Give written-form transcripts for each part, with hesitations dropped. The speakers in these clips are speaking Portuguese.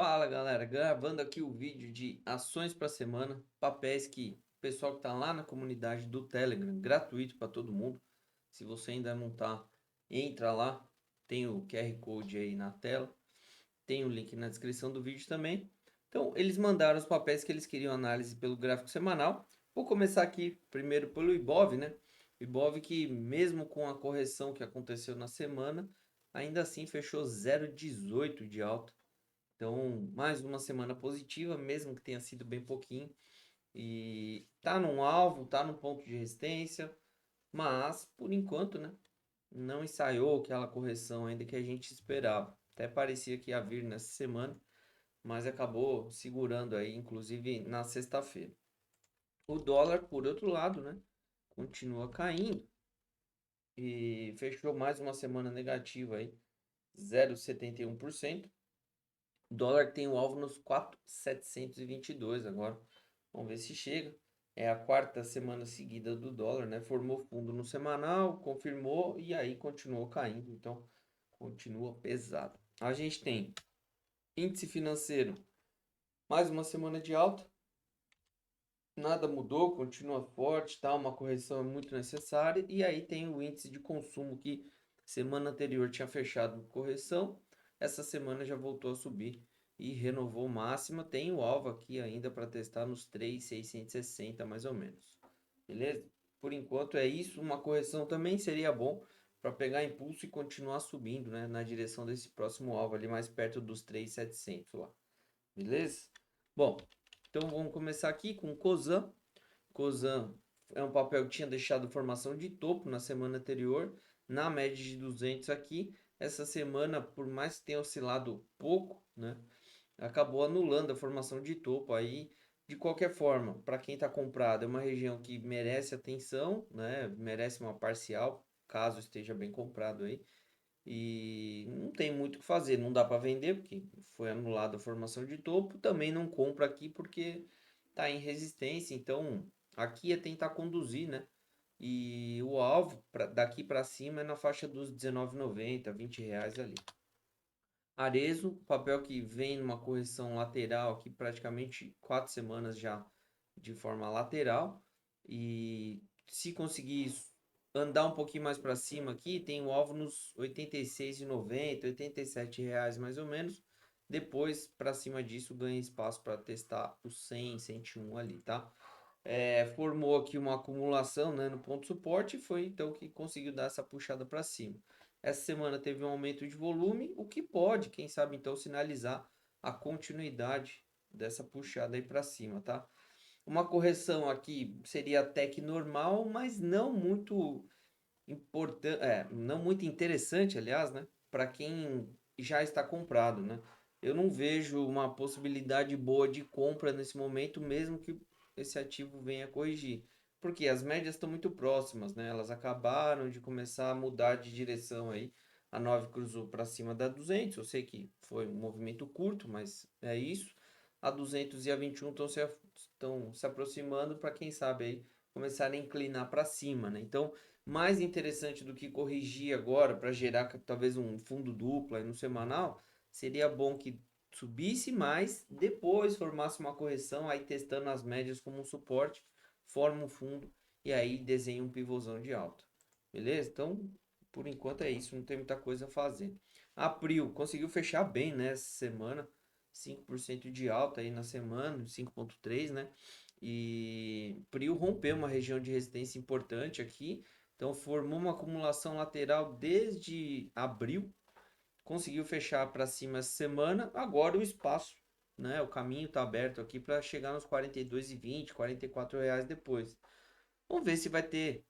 Fala galera, gravando aqui o vídeo de ações para semana, papéis que o pessoal que está lá na comunidade do Telegram, gratuito para todo mundo. Se você ainda não tá, entra lá, tem o QR Code aí na tela, tem o link na descrição do vídeo também. Então, eles mandaram os papéis que eles queriam análise pelo gráfico semanal. Vou começar aqui primeiro pelo Ibov, né? Ibov que mesmo com a correção que aconteceu na semana, ainda assim fechou 0,18 de alta. Então, mais uma semana positiva, mesmo que tenha sido bem pouquinho. E tá num alvo, tá num ponto de resistência, mas por enquanto, né, não ensaiou aquela correção ainda que a gente esperava. Até parecia que ia vir nessa semana, mas acabou segurando aí, inclusive na sexta-feira. O dólar, por outro lado, né, continua caindo e fechou mais uma semana negativa aí, 0,71%. O dólar tem o alvo nos 4,722 agora. Vamos ver se chega. É a quarta semana seguida do dólar, né? Formou fundo no semanal, confirmou e aí continuou caindo. Então, continua pesado. A gente tem índice financeiro, mais uma semana de alta. Nada mudou, continua forte, tá? Uma correção é muito necessária. E aí tem o índice de consumo que semana anterior tinha fechado correção. Essa semana já voltou a subir e renovou máxima. Tem o alvo aqui ainda para testar nos 3.660 mais ou menos. Beleza? Por enquanto é isso. Uma correção também seria bom para pegar impulso e continuar subindo, né? Na direção desse próximo alvo ali mais perto dos 3.700 lá. Beleza? Bom, então vamos começar aqui com o Cosan. Cosan é um papel que tinha deixado formação de topo na semana anterior, na média de 200 aqui. Essa semana, por mais que tenha oscilado pouco, né, acabou anulando a formação de topo aí. De qualquer forma, para quem está comprado, é uma região que merece atenção, né, merece uma parcial, caso esteja bem comprado aí. E não tem muito o que fazer, não dá para vender porque foi anulada a formação de topo. Também não compra aqui porque está em resistência, então aqui é tentar conduzir, né? E o alvo daqui para cima é na faixa dos R$19,90, R$20 ali. Arezo, papel que vem numa correção lateral aqui praticamente 4 semanas já de forma lateral. E se conseguir andar um pouquinho mais para cima aqui, tem o alvo nos R$86,90, R$87 mais ou menos. Depois, para cima disso, ganha espaço para testar o 100, 101 ali, tá? Formou aqui uma acumulação, né, no ponto de suporte e foi então que conseguiu dar essa puxada para cima. Essa semana teve um aumento de volume, o que pode, quem sabe então, sinalizar a continuidade dessa puxada aí para cima, tá? Uma correção aqui seria até que normal, mas não muito importante, não muito interessante, aliás, né, para quem já está comprado, né? Eu não vejo uma possibilidade boa de compra nesse momento, mesmo que esse ativo venha corrigir, porque as médias estão muito próximas, né? Elas acabaram de começar a mudar de direção aí. A 9 cruzou para cima da 200, eu sei que foi um movimento curto, mas é isso. A 200 e a 21 estão se aproximando para quem sabe aí começar a inclinar para cima, né? Então, mais interessante do que corrigir agora para gerar talvez um fundo duplo aí no semanal, seria bom que subisse mais, depois formasse uma correção, aí testando as médias como um suporte, forma um fundo e aí desenha um pivôzão de alta. Beleza? Então, por enquanto é isso, não tem muita coisa a fazer. April conseguiu fechar bem nessa semana, 5% de alta aí na semana, 5,3, né? E Prio rompeu uma região de resistência importante aqui, então formou uma acumulação lateral desde abril, conseguiu fechar para cima essa semana. Agora o espaço, né? O caminho está aberto aqui para chegar nos 42,20, R$ 44 depois. Vamos ver se vai ter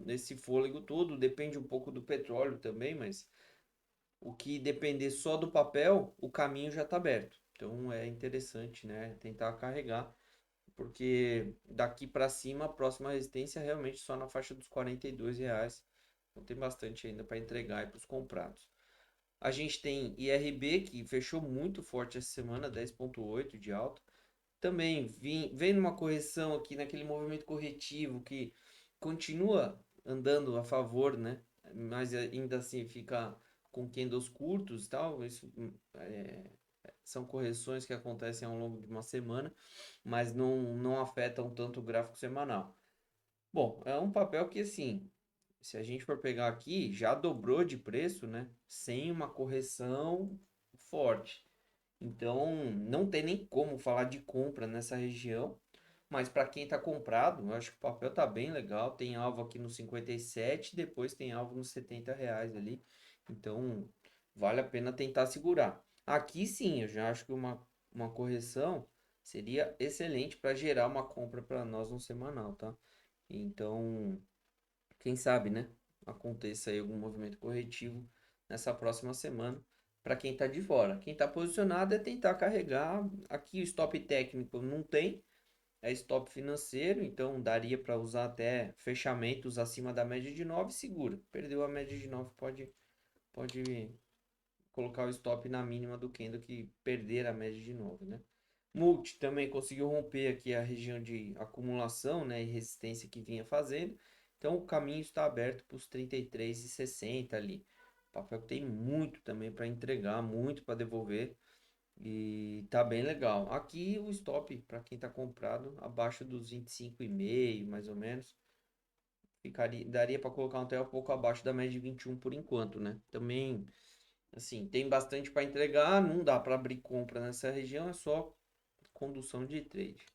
esse fôlego todo. Depende um pouco do petróleo também, mas o que depender só do papel, o caminho já está aberto. Então é interessante, né? Tentar carregar porque daqui para cima a próxima resistência é realmente só na faixa dos R$ 42. Então tem bastante ainda para entregar para os comprados. A gente tem IRB que fechou muito forte essa semana, 10,8 de alta. Também vem numa correção aqui, naquele movimento corretivo que continua andando a favor, né? Mas ainda assim fica com candles curtos e tal. Isso são correções que acontecem ao longo de uma semana, mas não afetam tanto o gráfico semanal. Bom, é um papel que assim, se a gente for pegar aqui, já dobrou de preço, né? Sem uma correção forte. Então, não tem nem como falar de compra nessa região. Mas para quem está comprado, eu acho que o papel tá bem legal. Tem alvo aqui no 57, depois tem alvo nos R$ 70 ali. Então, vale a pena tentar segurar. Aqui sim, eu já acho que uma correção seria excelente para gerar uma compra para nós no semanal, tá? Então, quem sabe, né? Aconteça aí algum movimento corretivo nessa próxima semana para quem está de fora. Quem está posicionado é tentar carregar. Aqui o stop técnico não tem, é stop financeiro, então daria para usar até fechamentos acima da média de 9 segura. Perdeu a média de 9 pode colocar o stop na mínima do candle que perder a média de 9, né? Multi também conseguiu romper aqui a região de acumulação, né, e resistência que vinha fazendo. Então o caminho está aberto para os 33,60 ali. O papel tem muito também para entregar, muito para devolver e tá bem legal. Aqui o stop para quem está comprado abaixo dos 25,5, mais ou menos. Daria para colocar até um pouco abaixo da média de 21 por enquanto, né? Também assim, tem bastante para entregar, não dá para abrir compra nessa região, é só condução de trade.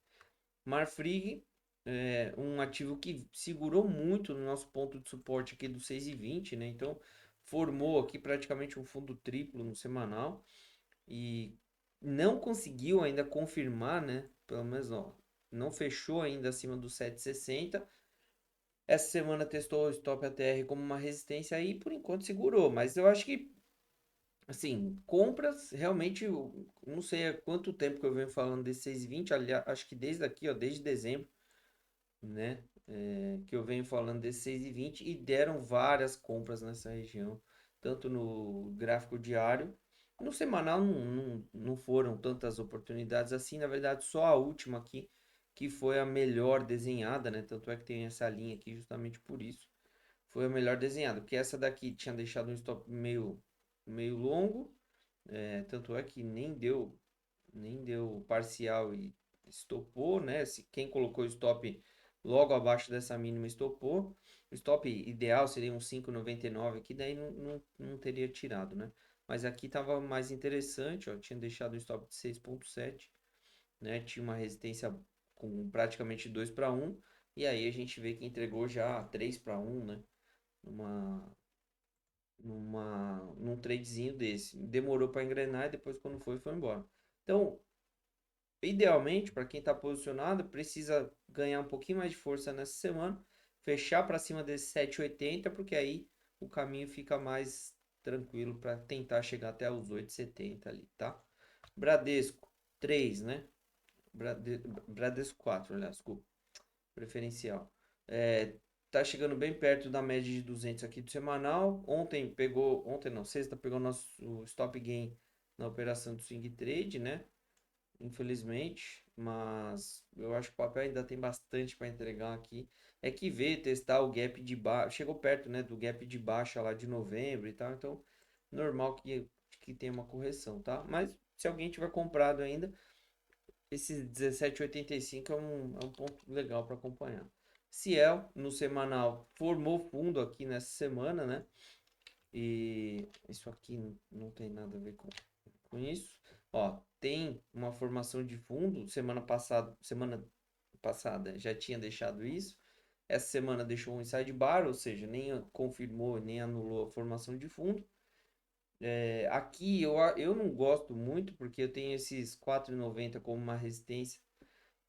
Marfrig é um ativo que segurou muito no nosso ponto de suporte aqui do 6,20, né? Então formou aqui praticamente um fundo triplo no semanal e não conseguiu ainda confirmar, né? Pelo menos ó, não fechou ainda acima do 7,60. Essa semana testou o stop ATR como uma resistência aí, por enquanto segurou, mas eu acho que assim, compras, realmente, eu não sei há quanto tempo que eu venho falando desse 6,20, aliás, acho que desde aqui, ó, desde dezembro, né, que eu venho falando desse 6,20 e deram várias compras nessa região, tanto no gráfico diário, no semanal não foram tantas oportunidades assim, na verdade, só a última aqui, que foi a melhor desenhada, né, tanto é que tem essa linha aqui justamente por isso, foi a melhor desenhada, porque essa daqui tinha deixado um stop meio longo, tanto é que nem deu parcial e estopou, né? Se quem colocou o stop logo abaixo dessa mínima estopou. O stop ideal seria um 5,99 aqui, daí não teria tirado, né? Mas aqui estava mais interessante, ó, tinha deixado o stop de 6,7, né? Tinha uma resistência com praticamente 2 para 1, e aí a gente vê que entregou já 3 para 1, né? Numa, num tradezinho desse. Demorou para engrenar e depois quando foi embora. Então, idealmente, para quem está posicionado, precisa ganhar um pouquinho mais de força nessa semana, fechar para cima desse 7,80, porque aí o caminho fica mais tranquilo para tentar chegar até os 8,70 ali, tá? Bradesco 3, né? Bradesco 4, aliás, desculpa, preferencial. Tá chegando bem perto da média de 200 aqui do semanal. Ontem não, sexta pegou nosso stop gain na operação do swing trade, né? Infelizmente, mas eu acho que o papel ainda tem bastante para entregar aqui. É que ver, testar o gap de baixa, chegou perto, né, do gap de baixa lá de novembro e tal, então normal que tenha uma correção, tá? Mas se alguém tiver comprado ainda, esse 17,85 é um ponto legal para acompanhar. Ciel, no semanal, formou fundo aqui nessa semana, né? E isso aqui não tem nada a ver com isso. Ó, tem uma formação de fundo. Semana passada já tinha deixado isso. Essa semana deixou um inside bar, ou seja, nem confirmou nem anulou a formação de fundo. Aqui eu não gosto muito porque eu tenho esses 4,90 como uma resistência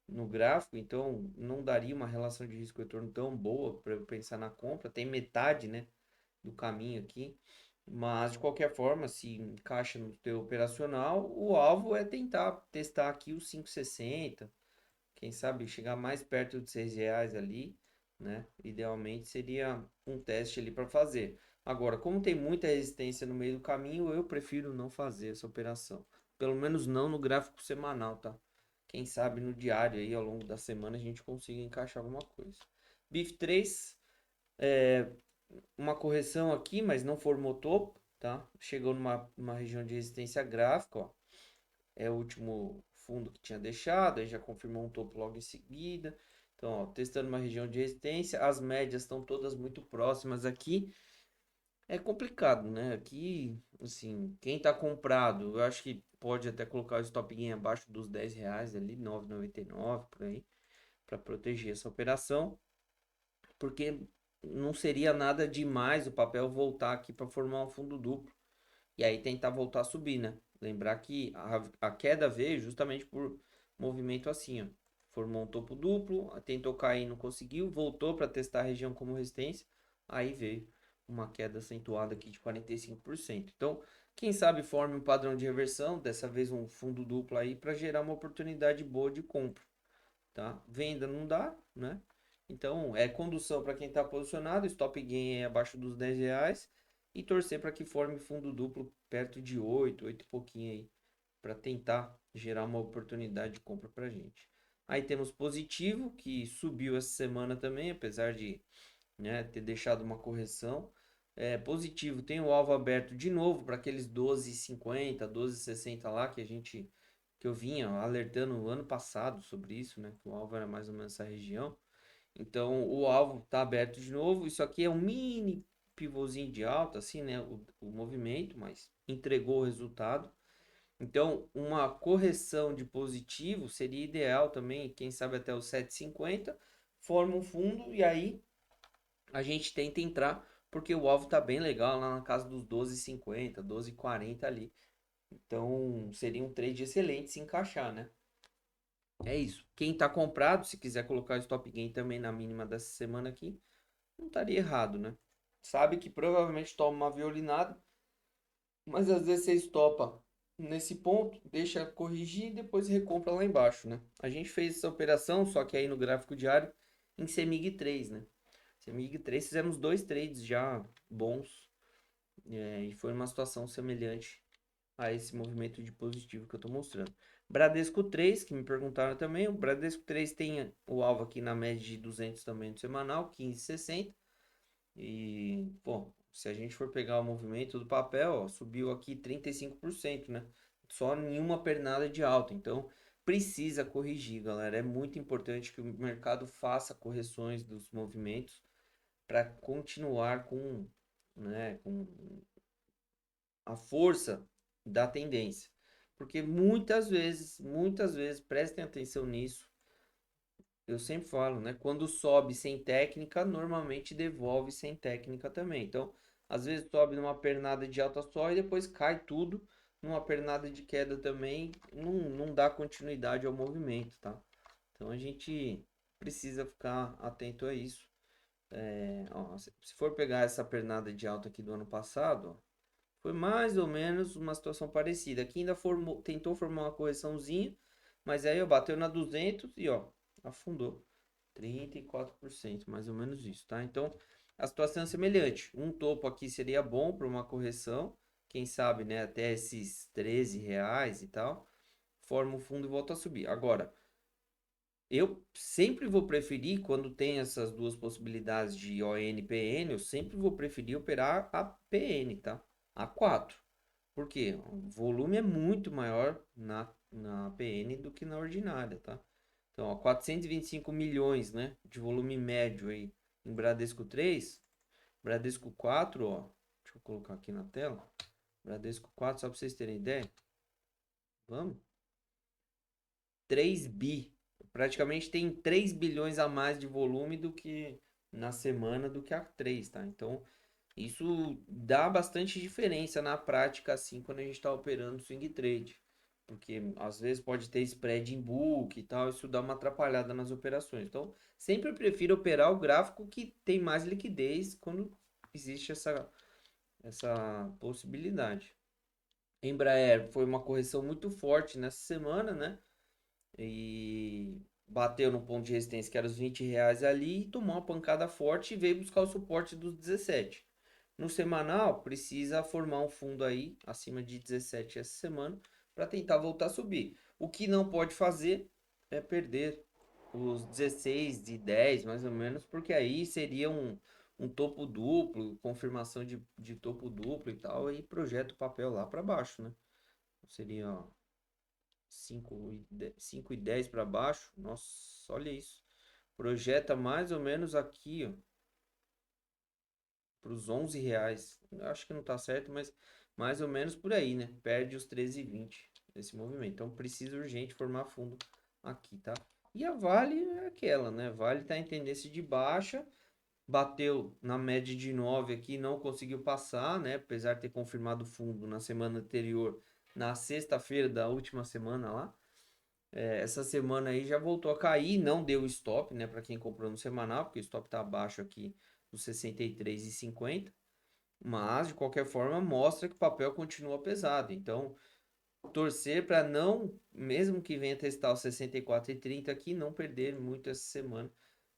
no gráfico, então não daria uma relação de risco retorno tão boa para eu pensar na compra. Tem metade, né, do caminho aqui. Mas de qualquer forma, se encaixa no teu operacional, o alvo é tentar testar aqui os 5,60, quem sabe chegar mais perto de R$ 6 ali, né? Idealmente seria um teste ali para fazer. Agora, como tem muita resistência no meio do caminho, eu prefiro não fazer essa operação. Pelo menos não no gráfico semanal, tá? Quem sabe no diário aí ao longo da semana a gente consiga encaixar alguma coisa. BIF 3, uma correção aqui, mas não formou topo, tá? Chegou numa região de resistência gráfica, ó. é o último fundo que tinha deixado, aí já confirmou um topo logo em seguida. Então, ó, testando uma região de resistência, as médias estão todas muito próximas aqui. É complicado, né? Aqui, assim, quem tá comprado, eu acho que pode até colocar o stop gain abaixo dos R$ 10 ali, 9,99 por aí, para proteger essa operação, porque não seria nada demais o papel voltar aqui para formar um fundo duplo e aí tentar voltar a subir, né? Lembrar que a queda veio justamente por movimento assim, ó. Formou um topo duplo, tentou cair, não conseguiu, voltou para testar a região como resistência, aí veio uma queda acentuada aqui de 45%. Então, quem sabe forme um padrão de reversão, dessa vez um fundo duplo aí para gerar uma oportunidade boa de compra, tá? Venda não dá, né? Então, é condução para quem está posicionado, stop gain é abaixo dos R$ 10 e torcer para que forme fundo duplo perto de 8 e pouquinho aí, para tentar gerar uma oportunidade de compra para gente. Aí temos positivo, que subiu essa semana também, apesar de, né, ter deixado uma correção. Positivo, tem o alvo aberto de novo para aqueles 12,50, 12,60 lá que eu vinha alertando no ano passado sobre isso, né? Que o alvo era mais ou menos essa região. Então o alvo está aberto de novo. Isso aqui é um mini pivôzinho de alta, assim, né? O movimento, mas entregou o resultado. Então, uma correção de positivo seria ideal também, quem sabe até os 7,50, forma um fundo e aí a gente tenta entrar, porque o alvo tá bem legal lá na casa dos 12,50, 12,40 ali. Então, seria um trade excelente se encaixar, né? É isso. Quem tá comprado, se quiser colocar o stop gain também na mínima dessa semana aqui, não estaria errado, né? Sabe que provavelmente toma uma violinada, mas às vezes você estopa nesse ponto, deixa corrigir e depois recompra lá embaixo, né? A gente fez essa operação, só que aí no gráfico diário, em CEMIG 3, né? CEMIG 3 fizemos dois trades já bons, e foi uma situação semelhante a esse movimento de positivo que eu estou mostrando. Bradesco 3, que me perguntaram também, o Bradesco 3 tem o alvo aqui na média de 200 também no semanal, 15,60. E, bom, se a gente for pegar o movimento do papel, ó, subiu aqui 35%, né? Só nenhuma pernada de alta. Então, precisa corrigir, galera. É muito importante que o mercado faça correções dos movimentos para continuar com, né, com a força da tendência. Porque muitas vezes, prestem atenção nisso, eu sempre falo, né? Quando sobe sem técnica, normalmente devolve sem técnica também. Então, às vezes sobe numa pernada de alta só e depois cai tudo numa pernada de queda também, não dá continuidade ao movimento, tá? Então a gente precisa ficar atento a isso. Ó, se for pegar essa pernada de alta aqui do ano passado, ó, foi mais ou menos uma situação parecida. Aqui ainda tentou formar uma correçãozinha, mas aí ó, bateu na 200 e ó, afundou. 34%, mais ou menos isso, tá? Então, a situação é semelhante. Um topo aqui seria bom para uma correção, quem sabe, né, até esses R$ 13 e tal, forma o fundo e volta a subir. Agora, eu sempre vou preferir, quando tem essas duas possibilidades de ON e PN, eu sempre vou preferir operar a PN, tá? A 4. Por quê? O volume é muito maior na PN do que na ordinária, tá? Então, ó, 425 milhões, né, de volume médio aí em Bradesco 3, Bradesco 4, ó, deixa eu colocar aqui na tela, Bradesco 4, só para vocês terem ideia, vamos, 3 bi, praticamente tem 3 bilhões a mais de volume do que na semana do que a 3, tá? Então, isso dá bastante diferença na prática, assim, quando a gente está operando swing trade. Porque às vezes pode ter spread em book e tal, isso dá uma atrapalhada nas operações. Então, sempre prefiro operar o gráfico que tem mais liquidez quando existe essa possibilidade. Embraer foi uma correção muito forte nessa semana, né? E bateu no ponto de resistência que era os R$ 20 ali e tomou uma pancada forte e veio buscar o suporte dos 17. No semanal, precisa formar um fundo aí acima de 17 essa semana para tentar voltar a subir. O que não pode fazer é perder os 16 de 10 mais ou menos, porque aí seria um topo duplo, confirmação de topo duplo e tal, e projeta o papel lá para baixo, né? Seria 5,10 para baixo. Nossa, olha isso. Projeta mais ou menos aqui, ó, para os R$ 11. Eu acho que não tá certo, mas mais ou menos por aí, né? Perde os 13,20 nesse movimento. Então precisa urgente formar fundo aqui, tá? E a Vale é aquela, né? Vale tá em tendência de baixa, bateu na média de 9 aqui, não conseguiu passar, né? Apesar de ter confirmado fundo na semana anterior, na sexta-feira da última semana lá. Essa semana aí já voltou a cair, não deu stop, né? Para quem comprou no semanal, porque o stop tá abaixo aqui dos 63,50. Mas, de qualquer forma, mostra que o papel continua pesado. Então, torcer para não, mesmo que venha testar os 64,30 aqui, não perder muito essa semana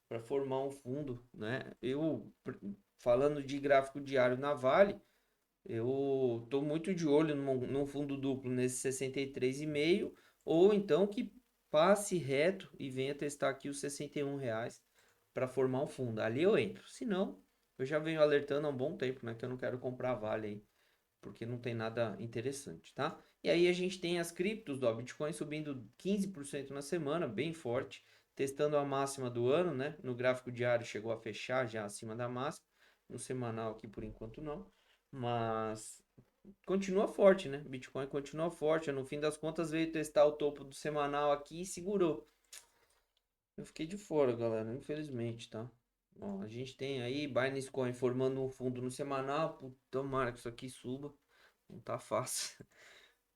para formar um fundo, né? Falando de gráfico diário na Vale, eu tô muito de olho num fundo duplo nesse 63,5, ou então que passe reto e venha testar aqui os R$ 61 para formar um fundo. Ali eu entro. Se não, eu já venho alertando há um bom tempo, né, que eu não quero comprar Vale aí, porque não tem nada interessante, tá? E aí a gente tem as criptos do Bitcoin subindo 15% na semana, bem forte, testando a máxima do ano, né? No gráfico diário chegou a fechar já acima da máxima, no semanal aqui por enquanto não, mas continua forte, né? Bitcoin continua forte, no fim das contas veio testar o topo do semanal aqui e segurou. Eu fiquei de fora, galera, infelizmente, tá? Ó, a gente tem aí Binance Coin formando um fundo no semanal, tomara que isso aqui suba. Não tá fácil.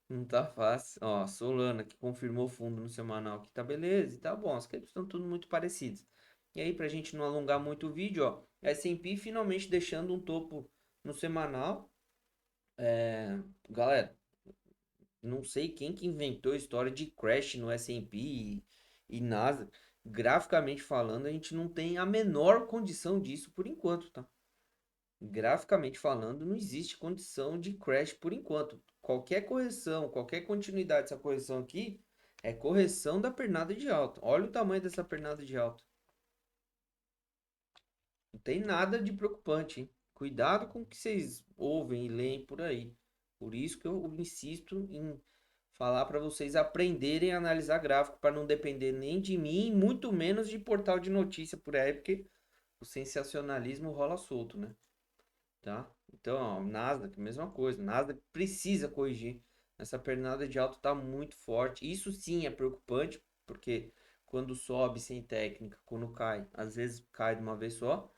Não tá fácil. Ó, Solana que confirmou fundo no semanal que tá beleza e tá bom. As criptos estão tudo muito parecidas. E aí, pra gente não alongar muito o vídeo, ó, S&P finalmente deixando um topo no semanal. Galera, não sei quem que inventou a história de crash no S&P e Nasdaq. Graficamente falando, a gente não tem a menor condição disso por enquanto, tá? Graficamente falando, não existe condição de crash por enquanto. Qualquer correção, qualquer continuidade dessa correção aqui é correção da pernada de alta. Olha o tamanho dessa pernada de alta. Não tem nada de preocupante, hein? Cuidado com o que vocês ouvem e leem por aí. Por isso que eu insisto em falar para vocês aprenderem a analisar gráfico para não depender nem de mim, muito menos de portal de notícia por aí, porque o sensacionalismo rola solto, né? Tá? Então, ó, Nasdaq, mesma coisa. Nasdaq precisa corrigir. Essa pernada de alta está muito forte. Isso sim é preocupante, porque quando sobe sem técnica, quando cai, às vezes cai de uma vez só.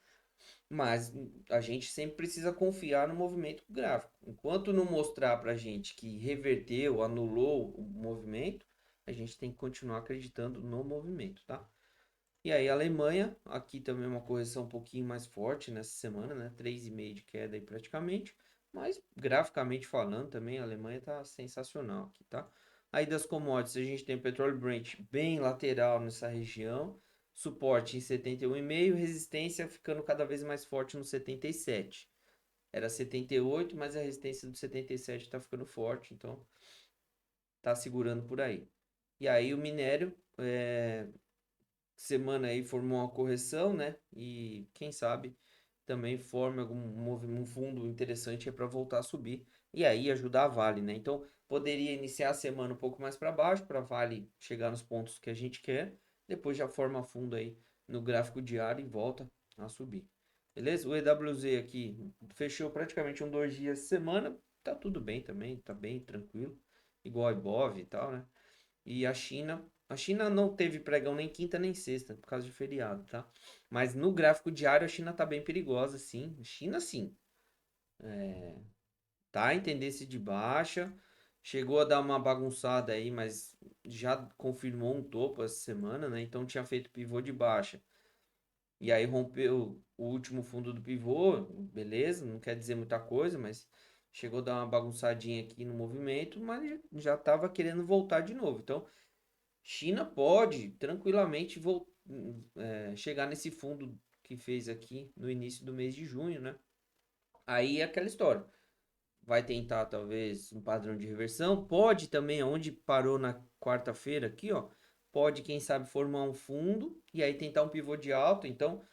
Mas a gente sempre precisa confiar no movimento gráfico. Enquanto não mostrar para a gente que reverteu, anulou o movimento, a gente tem que continuar acreditando no movimento, tá? E aí a Alemanha, aqui também uma correção um pouquinho mais forte nessa semana, né? 3,5 de queda aí praticamente. Mas graficamente falando também a Alemanha tá sensacional aqui, tá? Aí das commodities a gente tem o petróleo Brent bem lateral nessa região. Suporte em 71,5, resistência ficando cada vez mais forte no 77. Era 78, mas a resistência do 77 está ficando forte, então tá segurando por aí. E aí o minério semana aí formou uma correção, né? E quem sabe também forme um fundo interessante para voltar a subir e aí ajudar a Vale, né? Então poderia iniciar a semana um pouco mais para baixo para a Vale chegar nos pontos que a gente quer, depois já forma fundo aí no gráfico diário e volta a subir. Beleza? O EWZ aqui fechou praticamente 2 dias semana, tá tudo bem também, tá bem tranquilo, igual a Ibov e tal, né? E a China não teve pregão nem quinta nem sexta, por causa de feriado, tá? Mas no gráfico diário a China tá bem perigosa, sim. China, sim. Tá em tendência de baixa. Chegou a dar uma bagunçada aí, mas já confirmou um topo essa semana, né? Então tinha feito pivô de baixa. E aí rompeu o último fundo do pivô, beleza, não quer dizer muita coisa, mas chegou a dar uma bagunçadinha aqui no movimento, mas já estava querendo voltar de novo. Então, China pode tranquilamente chegar nesse fundo que fez aqui no início do mês de junho, né? Aí é aquela história. Vai tentar talvez um padrão de reversão. Pode também, onde parou na quarta-feira aqui, ó. Pode, quem sabe, formar um fundo e aí tentar um pivô de alta. Então,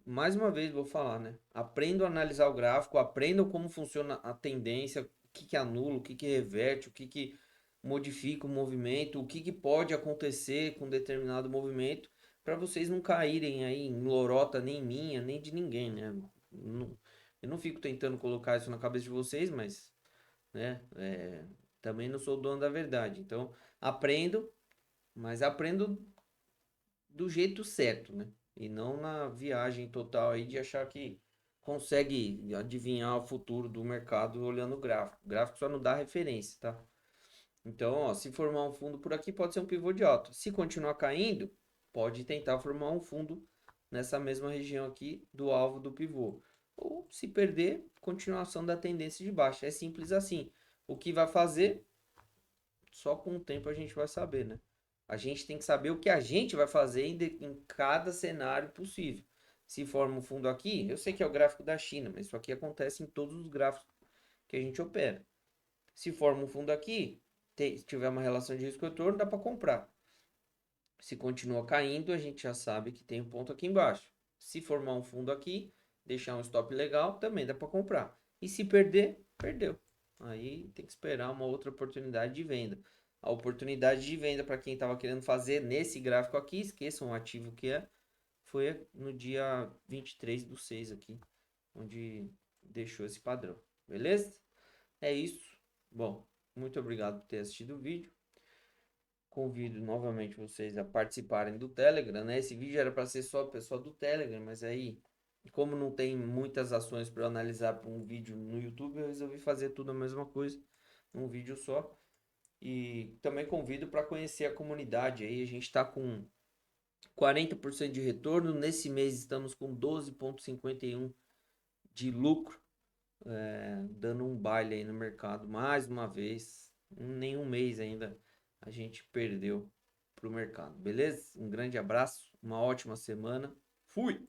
mais uma vez vou falar, né? Aprendam a analisar o gráfico, aprendam como funciona a tendência, o que que anula, o que que reverte, o que que modifica o movimento, o que, que pode acontecer com determinado movimento, para vocês não caírem aí em lorota nem minha, nem de ninguém, né? Eu não fico tentando colocar isso na cabeça de vocês, mas, né, também não sou o dono da verdade. Então, aprendo, mas aprendo do jeito certo, né? E não na viagem total aí de achar que consegue adivinhar o futuro do mercado olhando o gráfico. O gráfico só não dá referência, tá? Então, ó, se formar um fundo por aqui, pode ser um pivô de alta. Se continuar caindo, pode tentar formar um fundo nessa mesma região aqui do alvo do pivô. Ou se perder, continuação da tendência de baixa. É simples assim. O que vai fazer, só com o tempo a gente vai saber, né? A gente tem que saber o que a gente vai fazer em cada cenário possível. Se forma um fundo aqui, eu sei que é o gráfico da China, mas isso aqui acontece em todos os gráficos que a gente opera. Se forma um fundo aqui, se tiver uma relação de risco retorno, dá para comprar. Se continua caindo, a gente já sabe que tem um ponto aqui embaixo. Se formar um fundo aqui, deixar um stop legal, também dá para comprar. E se perder, perdeu. Aí tem que esperar uma outra oportunidade de venda. A oportunidade de venda para quem estava querendo fazer nesse gráfico aqui, esqueçam o ativo que é, foi no dia 23/6 aqui, onde deixou esse padrão. Beleza? É isso. Bom, muito obrigado por ter assistido o vídeo. Convido novamente vocês a participarem do Telegram, né? Esse vídeo era para ser só o pessoal do Telegram, mas aí, como não tem muitas ações para analisar para um vídeo no YouTube, eu resolvi fazer tudo a mesma coisa, num vídeo só. E também convido para conhecer a comunidade aí. A gente está com 40% de retorno. Nesse mês estamos com 12,51 de lucro, dando um baile aí no mercado mais uma vez. Nenhum mês ainda a gente perdeu para o mercado, beleza? Um grande abraço, uma ótima semana. Fui!